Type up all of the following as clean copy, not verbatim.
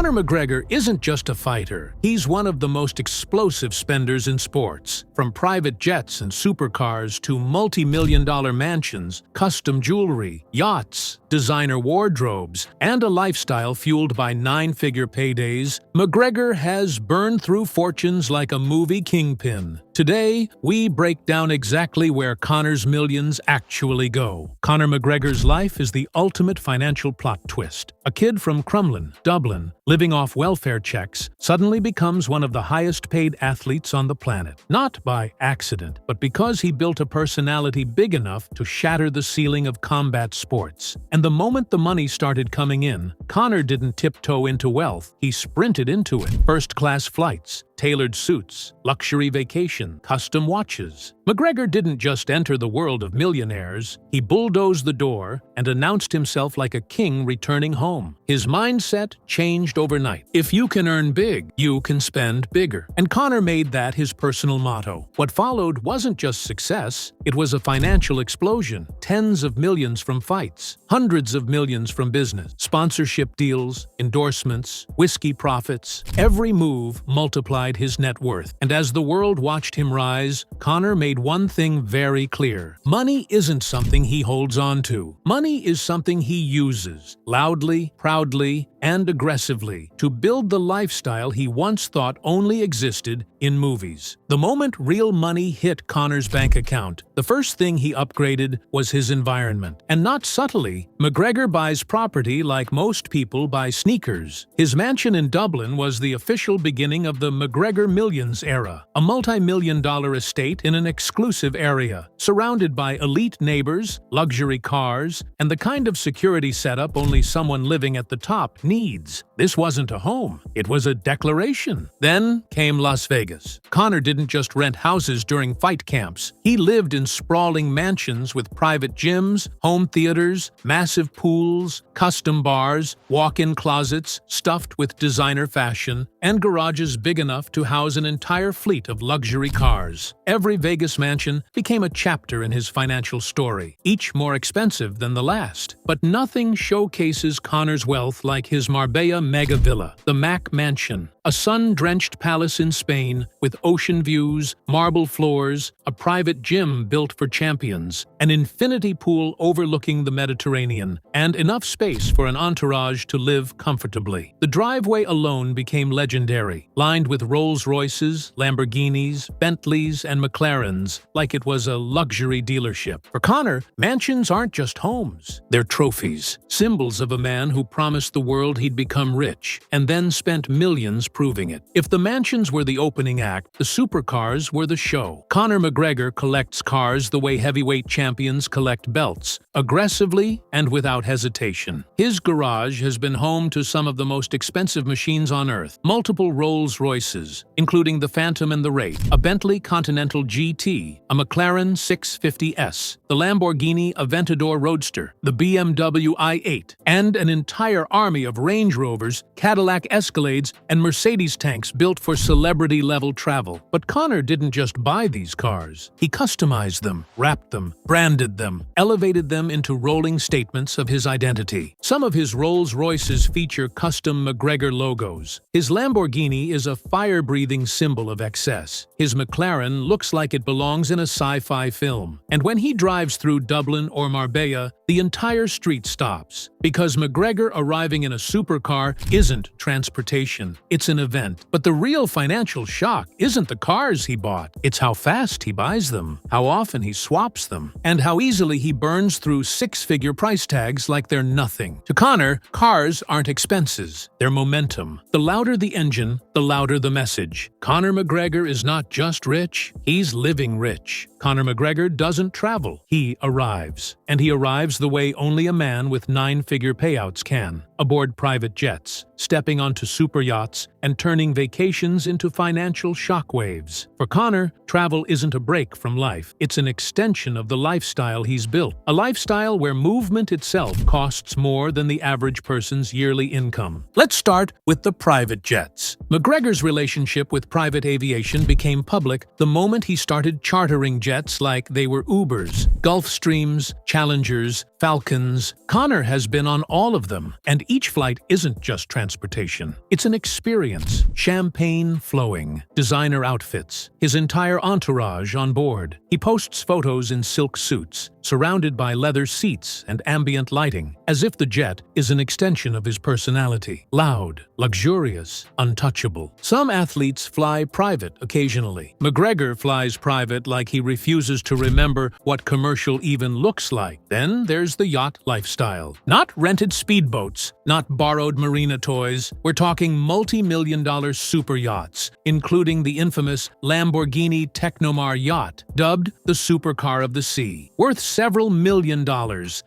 Conor McGregor isn't just a fighter. He's one of the most explosive spenders in sports. From private jets and supercars to multi-million-dollar mansions, custom jewelry, yachts, designer wardrobes, and a lifestyle fueled by nine-figure paydays, McGregor has burned through fortunes like a movie kingpin. Today, we break down exactly where Conor's millions actually go. Conor McGregor's life is the ultimate financial plot twist. A kid from Crumlin, Dublin, living off welfare checks, suddenly becomes one of the highest-paid athletes on the planet. Not by accident, but because he built a personality big enough to shatter the ceiling of combat sports. And the moment the money started coming in, Conor didn't tiptoe into wealth, he sprinted into it. First-class flights, tailored suits, luxury vacation, custom watches. McGregor didn't just enter the world of millionaires, he bulldozed the door and announced himself like a king returning home. His mindset changed overnight. If you can earn big, you can spend bigger. And Conor made that his personal motto. What followed wasn't just success, it was a financial explosion. Tens of millions from fights, hundreds of millions from business, sponsorship deals, endorsements, whiskey profits. Every move multiplied his net worth. And as the world watched him rise, Conor made one thing very clear. Money isn't something he holds on to. Money is something he uses, loudly, proudly, and aggressively, to build the lifestyle he once thought only existed in movies. The moment real money hit Conor's bank account, the first thing he upgraded was his environment. And not subtly, McGregor buys property like most people buy sneakers. His mansion in Dublin was the official beginning of the McGregor Millions era, a multi-million-dollar estate in an exclusive area, surrounded by elite neighbors, luxury cars, and the kind of security setup only someone living at the top needs. This wasn't a home, it was a declaration. Then came Las Vegas. Conor didn't just rent houses during fight camps. He lived in sprawling mansions with private gyms, home theaters, massive pools, custom bars, walk-in closets stuffed with designer fashion, and garages big enough to house an entire fleet of luxury cars. Every Vegas mansion became a chapter in his financial story, each more expensive than the last. But nothing showcases Conor's wealth like his Marbella mega villa, the Mac Mansion, a sun-drenched palace in Spain with ocean views, marble floors, a private gym built for champions, an infinity pool overlooking the Mediterranean, and enough space for an entourage to live comfortably. The driveway alone became legendary, lined with Rolls-Royces, Lamborghinis, Bentleys, and McLarens, like it was a luxury dealership. For Conor, mansions aren't just homes, they're trophies, symbols of a man who promised the world he'd become rich, and then spent millions proving it. If the mansions were the opening act, the supercars were the show. Conor McGregor collects cars the way heavyweight champions collect belts, aggressively and without hesitation. His garage has been home to some of the most expensive machines on earth. Multiple Rolls-Royces, including the Phantom and the Wraith, a Bentley Continental GT, a McLaren 650S, the Lamborghini Aventador Roadster, the BMW i8, and an entire army of Range Rovers, Cadillac Escalades, and Mercedes tanks built for celebrity-level travel. But Conor didn't just buy these cars. He customized them, wrapped them, branded them, elevated them into rolling statements of his identity. Some of his Rolls-Royces feature custom McGregor logos. His Lamborghini is a fire-breathing symbol of excess. His McLaren looks like it belongs in a sci-fi film. And when he drives through Dublin or Marbella, the entire street stops. Because McGregor arriving in a supercar isn't transportation, it's an event. But the real financial shock isn't the cars he bought, it's how fast he buys them, how often he swaps them, and how easily he burns through six-figure price tags like they're nothing. To Conor, cars aren't expenses, they're momentum. The louder the engine, the louder the message. Conor McGregor is not just rich, he's living rich. Conor McGregor doesn't travel, he arrives. And he arrives the way only a man with nine-figure payouts can, aboard private jets, stepping onto super yachts, and turning vacations into financial shockwaves. For Conor, travel isn't a break from life, it's an extension of the lifestyle he's built. A lifestyle where movement itself costs more than the average person's yearly income. Let's start with the private jets. McGregor's relationship with private aviation became public the moment he started chartering jets like they were Ubers, Gulfstreams, Challengers, Falcons. Conor has been on all of them, and each flight isn't just transportation. It's an experience. Champagne flowing, designer outfits, his entire entourage on board. He posts photos in silk suits, surrounded by leather seats and ambient lighting, as if the jet is an extension of his personality. Loud, luxurious, untouchable. Some athletes fly private occasionally. McGregor flies private like he refuses to remember what commercial even looks like. Then there's the yacht lifestyle. Not rented speedboats, not borrowed marina toys. We're talking multi-million-dollar super yachts, including the infamous Lamborghini Technomar yacht, dubbed the supercar of the sea. Worth several $1 million,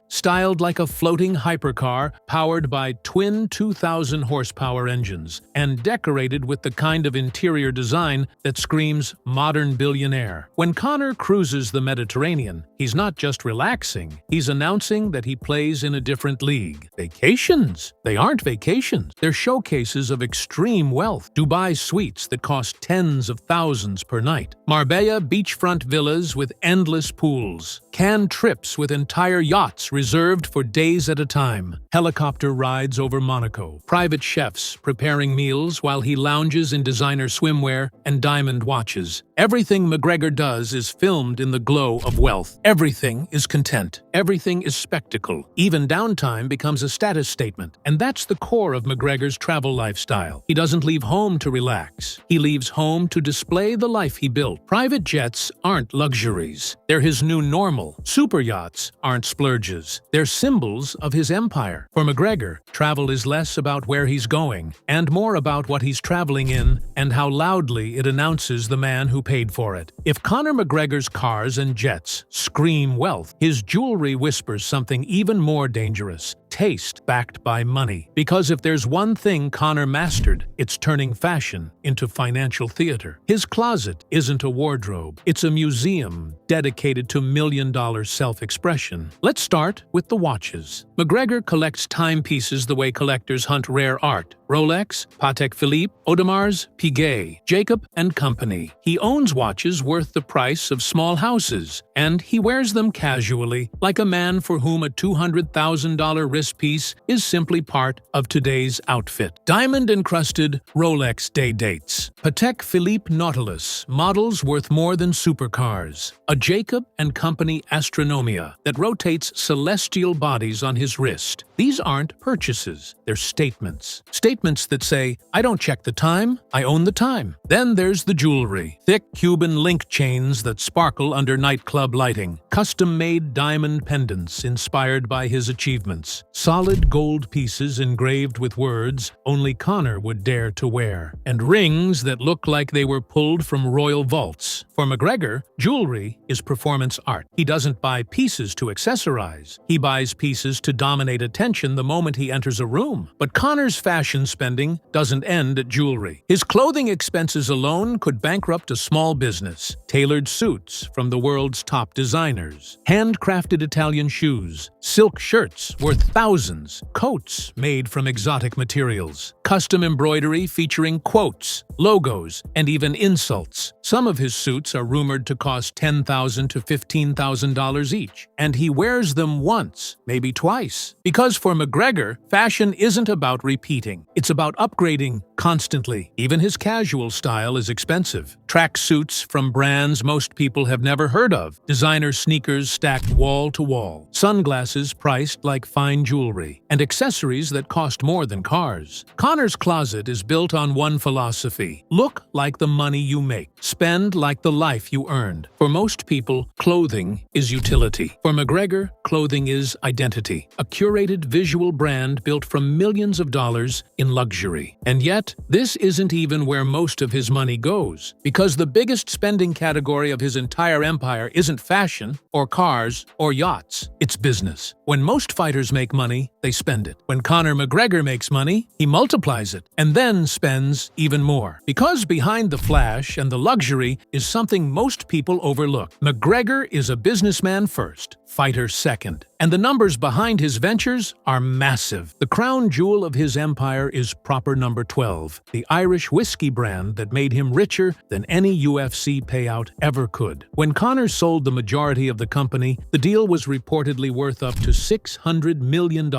styled like a floating hypercar powered by twin 2,000 horsepower engines, and decorated with the kind of interior design that screams modern billionaire. When Conor cruises the Mediterranean, he's not just relaxing, he's announcing that he plays in a different league. Vacations? They aren't vacations. They're showcases of extreme wealth. Dubai suites that cost tens of thousands per night. Marbella beachfront villas with endless pools. Canned trips with entire yachts reserved for days at a time. Helicopter rides over Monaco. Private chefs preparing meals while he lounges in designer swimwear and diamond watches. Everything McGregor does is filmed in the glow of wealth. Everything is content. Everything is spectacle. Even downtime becomes a status statement. And that's the core of McGregor's travel lifestyle. He doesn't leave home to relax. He leaves home to display the life he built. Private jets aren't luxuries. They're his new normal. Super yachts aren't splurges. They're symbols of his empire. For McGregor, travel is less about where he's going and more about what he's traveling in and how loudly it announces the man who paid for it. If Conor McGregor's cars and jets scream wealth, his jewelry whispers something even more dangerous. Taste backed by money. Because if there's one thing Conor mastered, it's turning fashion into financial theater. His closet isn't a wardrobe. It's a museum dedicated to million-dollar self-expression. Let's start with the watches. McGregor collects timepieces the way collectors hunt rare art. Rolex, Patek Philippe, Audemars, Piguet, Jacob & Company. He owns watches worth the price of small houses, and he wears them casually, like a man for whom a $200,000 wrist piece is simply part of today's outfit. Diamond-encrusted Rolex day dates. Patek Philippe Nautilus, models worth more than supercars. A Jacob & Company Astronomia that rotates celestial bodies on his wrist. These aren't purchases, they're statements. Statements that say, I don't check the time, I own the time. Then there's the jewelry. Thick Cuban link chains that sparkle under nightclub lighting. Custom-made diamond pendants inspired by his achievements. Solid gold pieces engraved with words only Conor would dare to wear. And rings that look like they were pulled from royal vaults. For McGregor, jewelry is performance art. He doesn't buy pieces to accessorize. He buys pieces to dominate attention the moment he enters a room. But Conor's fashion spending doesn't end at jewelry. His clothing expenses alone could bankrupt a small business. Tailored suits from the world's top designers. Handcrafted Italian shoes. Silk shirts worth thousands. Coats made from exotic materials. Custom embroidery featuring quotes, logos, and even insults. Some of his suits are rumored to cost $10,000 to $15,000 each. And he wears them once, maybe twice. Because for McGregor, fashion isn't about repeating. It's about upgrading constantly. Even his casual style is expensive. Track suits from brands most people have never heard of. Designer sneakers stacked wall to wall. Sunglasses priced like fine jewelry. And accessories that cost more than cars. Conor's closet is built on one philosophy. Look like the money you make. Spend like the life you earned. For most people, clothing is utility. For McGregor, clothing is identity. A curated visual brand built from millions of dollars in luxury. And yet, this isn't even where most of his money goes, because the biggest spending category of his entire empire isn't fashion, or cars, or yachts. It's business. When most fighters make money, they spend it. When Conor McGregor makes money, he multiplies it, and then spends even more. Because behind the flash and the luxury is something most people overlook. McGregor is a businessman first, fighter second. And the numbers behind his ventures are massive. The crown jewel of his empire is proper number 12, the Irish whiskey brand that made him richer than any UFC payout ever could. When Conor sold the majority of the company, the deal was reportedly worth up to $600 million,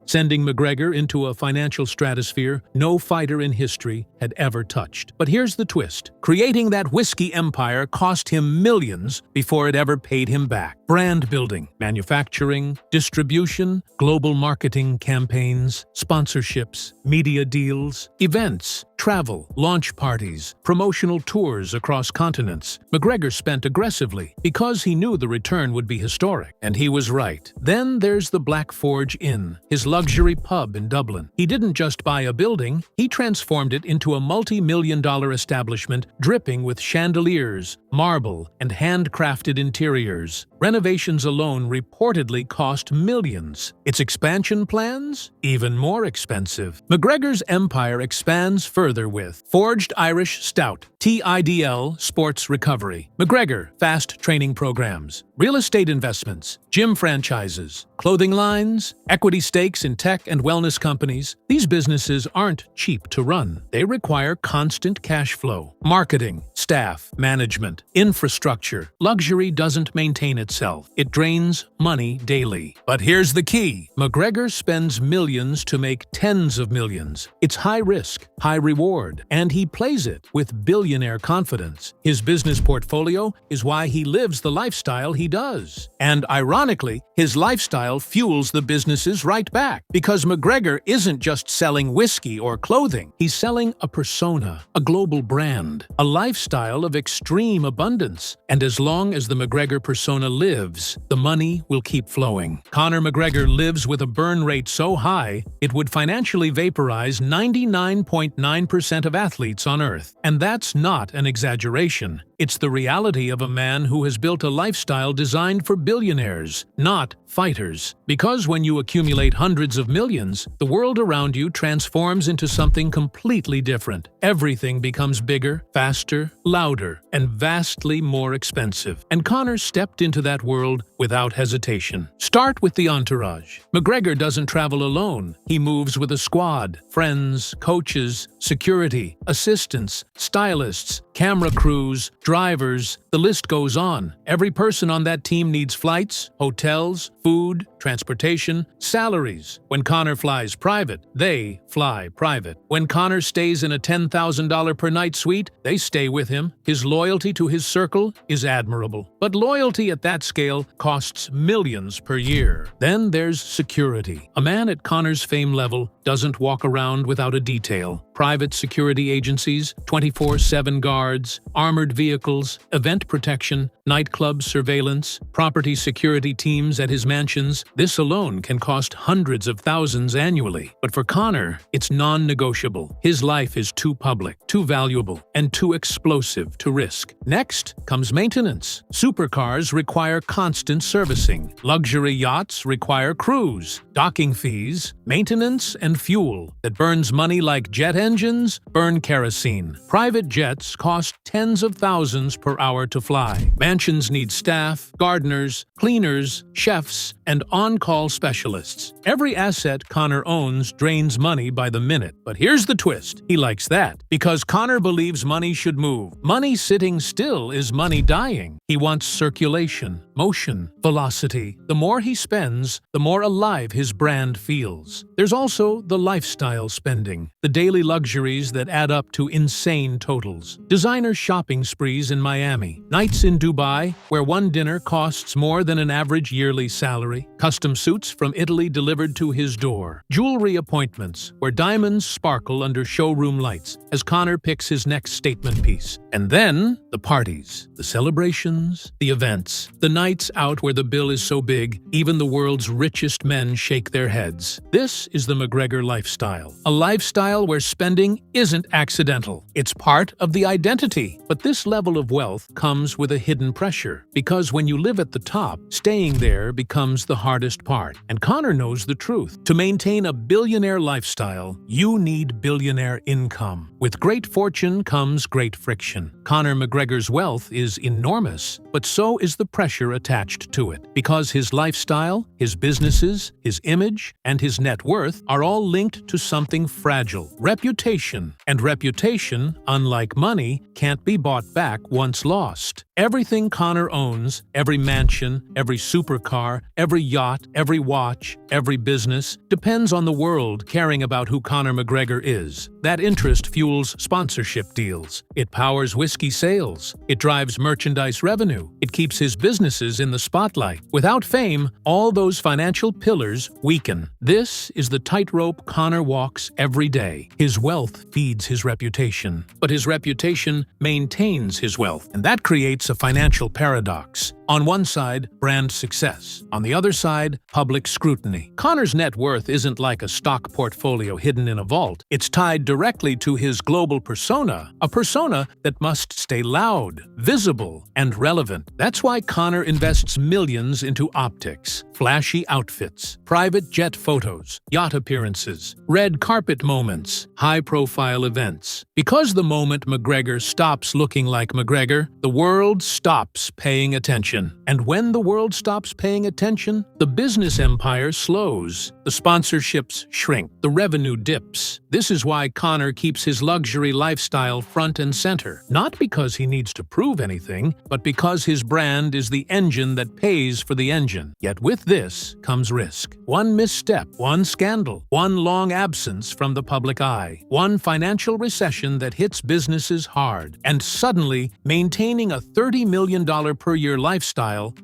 sending McGregor into a financial stratosphere no fighter in history had ever touched. But here's the twist. Creating that whiskey empire cost him millions before it ever paid him back. Brand building, manufacturing, distribution, global marketing campaigns, sponsorships, media deals, events, travel, launch parties, promotional tours across continents. McGregor spent aggressively because he knew the return would be historic. And he was right. Then there's the Black Forge Inn, his luxury pub in Dublin. He didn't just buy a building, he transformed it into a multi-million-dollar establishment dripping with chandeliers, marble, and handcrafted interiors. Renovations alone reportedly cost millions. Its expansion plans? Even more expensive. McGregor's empire expands further with Forged Irish Stout, TIDL Sports Recovery, McGregor FAST training programs, real estate investments, gym franchises, clothing lines, equity stakes in tech and wellness companies. These businesses aren't cheap to run. They require constant cash flow, marketing, staff, management, infrastructure. Luxury doesn't maintain itself. It drains money daily. But here's the key. McGregor spends millions to make tens of millions. It's high risk, high reward, and he plays it with billionaire confidence. His business portfolio is why he lives the lifestyle he does. And ironically, his lifestyle fuels the businesses right back. Because McGregor isn't just selling whiskey or clothing. He's selling a persona, a global brand, a lifestyle of extreme abundance. And as long as the McGregor persona lives, the money will keep flowing. Conor McGregor lives with a burn rate so high, it would financially vaporize 99.9% of athletes on Earth. And that's not an exaggeration. It's the reality of a man who has built a lifestyle designed for billionaires, not fighters. Because when you accumulate hundreds of millions, the world around you transforms into something completely different. Everything becomes bigger, faster, louder, and vastly more expensive. And Conor stepped into that world without hesitation. Start with the entourage. McGregor doesn't travel alone. He moves with a squad, friends, coaches, security, assistants, stylists, camera crews, drivers, the list goes on. Every person on that team needs flights, hotels, food, transportation, salaries. When Conor flies private, they fly private. When Conor stays in a $10,000 per night suite, they stay with him. His loyalty to his circle is admirable. But loyalty at that scale costs millions per year. Then there's security. A man at Conor's fame level doesn't walk around without a detail. Private security agencies, 24/7 guards, armored vehicles, event protection, nightclub surveillance, property security teams at his mansions. This alone can cost hundreds of thousands annually. But for Conor, it's non-negotiable. His life is too public, too valuable, and too explosive to risk. Next comes maintenance. Supercars require constant servicing. Luxury yachts require crews, docking fees, maintenance, and fuel that burns money like jet engines burn kerosene. Private jets cost tens of thousands per hour to fly. Mansions need staff, gardeners, cleaners, chefs, and on-call specialists. Every asset Conor owns drains money by the minute. But here's the twist. He likes that. Because Conor believes money should move. Money sitting still is money dying. He wants circulation, motion, velocity. The more he spends, the more alive his brand feels. There's also the lifestyle spending, the daily luxuries that add up to insane totals. Designer shopping sprees in Miami, nights in Dubai, where one dinner costs more than an average yearly salary, custom suits from Italy delivered to his door, jewelry appointments, where diamonds sparkle under showroom lights as Conor picks his next statement piece. And then, the parties, the celebrations, the events, the nights out where the bill is so big, even the world's richest men shake their heads. This is the McGregor lifestyle. A lifestyle where spending isn't accidental. It's part of the identity. But this level of wealth comes with a hidden pressure. Because when you live at the top, staying there becomes the hardest part. And Conor knows the truth. To maintain a billionaire lifestyle, you need billionaire income. With great fortune comes great friction. Conor McGregor's wealth is enormous, but so is the pressure attached to it, because his lifestyle, his businesses, his image, and his net worth are all linked to something fragile: reputation. And reputation, unlike money, can't be bought back once lost. Everything Conor owns, every mansion, every supercar, every yacht, every watch, every business, depends on the world caring about who Conor McGregor is. That interest fuels sponsorship deals. It powers whiskey sales. It drives merchandise revenue. It keeps his businesses in the spotlight. Without fame, all those financial pillars weaken. This is the tightrope Conor walks every day. His wealth feeds his reputation, but his reputation maintains his wealth, and that creates a financial paradox. On one side, brand success. On the other side, public scrutiny. Conor's net worth isn't like a stock portfolio hidden in a vault. It's tied directly to his global persona, a persona that must stay loud, visible, and relevant. That's why Conor invests millions into optics, flashy outfits, private jet photos, yacht appearances, red carpet moments, high-profile events. Because the moment McGregor stops looking like McGregor, the world stops paying attention. And when the world stops paying attention, the business empire slows. The sponsorships shrink. The revenue dips. This is why Conor keeps his luxury lifestyle front and center. Not because he needs to prove anything, but because his brand is the engine that pays for the engine. Yet with this comes risk. One misstep, one scandal, one long absence from the public eye, one financial recession that hits businesses hard. And suddenly, maintaining a $30 million per year lifestyle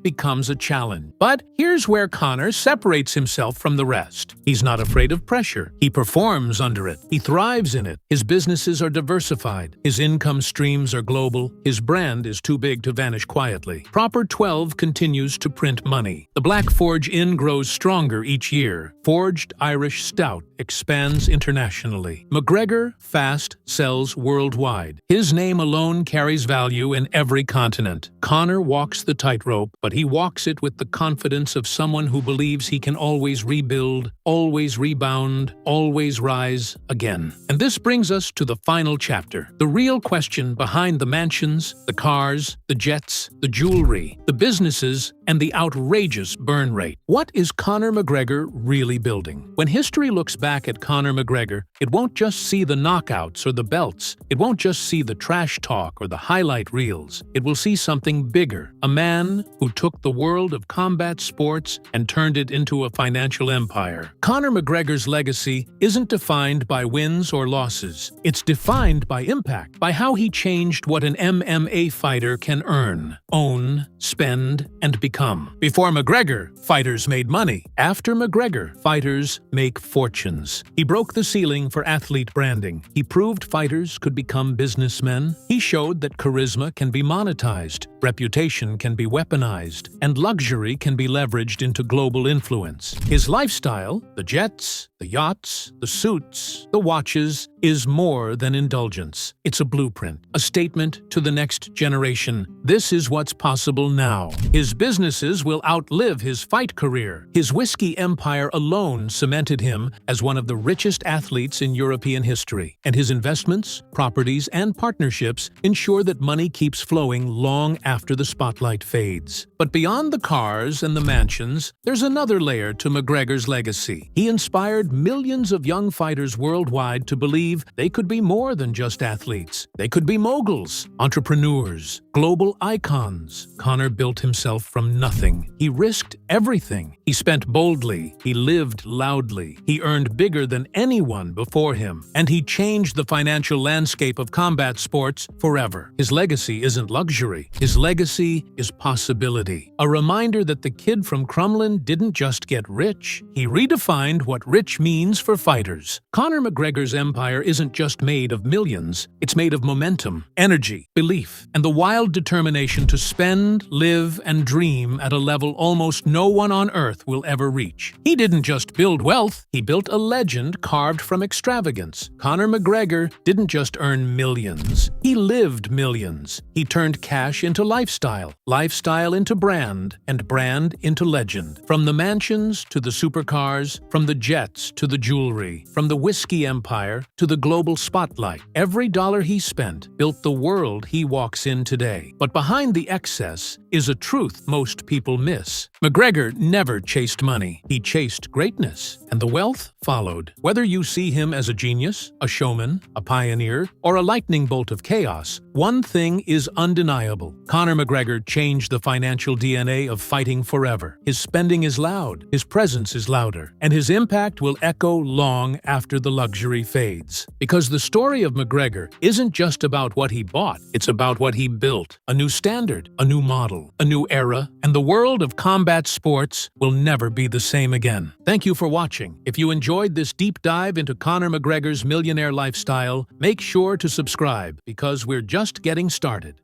becomes a challenge. But here's where Conor separates himself from the rest. He's not afraid of pressure. He performs under it. He thrives in it. His businesses are diversified. His income streams are global. His brand is too big to vanish quietly. Proper 12 continues to print money. The Black Forge Inn grows stronger each year. Forged Irish Stout expands internationally. McGregor FAST sells worldwide. His name alone carries value in every continent. Conor walks the tightrope, but he walks it with the confidence of someone who believes he can always rebuild, always rebound, always rise again. And this brings us to the final chapter. The real question behind the mansions, the cars, the jets, the jewelry, the businesses, and the outrageous burn rate. What is Conor McGregor really building? When history looks back at Conor McGregor, it won't just see the knockouts or the belts. It won't just see the trash talk or the highlight reels. It will see something bigger. A man who took the world of combat sports and turned it into a financial empire. Conor McGregor's legacy isn't defined by wins or losses. It's defined by impact, by how he changed what an MMA fighter can earn, own, spend, and become. Before McGregor, fighters made money. After McGregor, fighters make fortunes. He broke the ceiling for athlete branding. He proved fighters could become businessmen. He showed that charisma can be monetized, reputation can be weaponized, and luxury can be leveraged into global influence. His lifestyle, the jets, the yachts, the suits, the watches, is more than indulgence. It's a blueprint, a statement to the next generation. This is what's possible now. His businesses will outlive his fight career. His whiskey empire alone cemented him as one of the richest athletes in European history. And his investments, properties, and partnerships ensure that money keeps flowing long after the spotlight fades. But beyond the cars and the mansions, there's another layer to McGregor's legacy. He inspired millions of young fighters worldwide to believe they could be more than just athletes. They could be moguls, entrepreneurs, global icons. Conor built himself from nothing. He risked everything. He spent boldly. He lived loudly. He earned bigger than anyone before him. And he changed the financial landscape of combat sports forever. His legacy isn't luxury. His legacy is possibility. A reminder that the kid from Crumlin didn't just get rich. He redefined what rich means for fighters. Conor McGregor's empire isn't just made of millions. It's made of momentum, energy, belief, and the wild determination to spend, live, and dream at a level almost no one on earth will ever reach. He didn't just build wealth, he built a legend carved from extravagance. Conor McGregor didn't just earn millions, he lived millions. He turned cash into lifestyle, lifestyle into brand, and brand into legend. From the mansions to the supercars, from the jets to the jewelry, from the whiskey empire to the the global spotlight. Every dollar he spent built the world he walks in today. But behind the excess is a truth most people miss. McGregor never chased money. He chased greatness, and the wealth followed. Whether you see him as a genius, a showman, a pioneer, or a lightning bolt of chaos, one thing is undeniable. Conor McGregor changed the financial DNA of fighting forever. His spending is loud, his presence is louder, and his impact will echo long after the luxury fades. Because the story of McGregor isn't just about what he bought, it's about what he built. A new standard, a new model, a new era, and the world of combat sports will never be the same again. Thank you for watching. If you enjoyed this deep dive into Conor McGregor's millionaire lifestyle, make sure to subscribe because we're just getting started.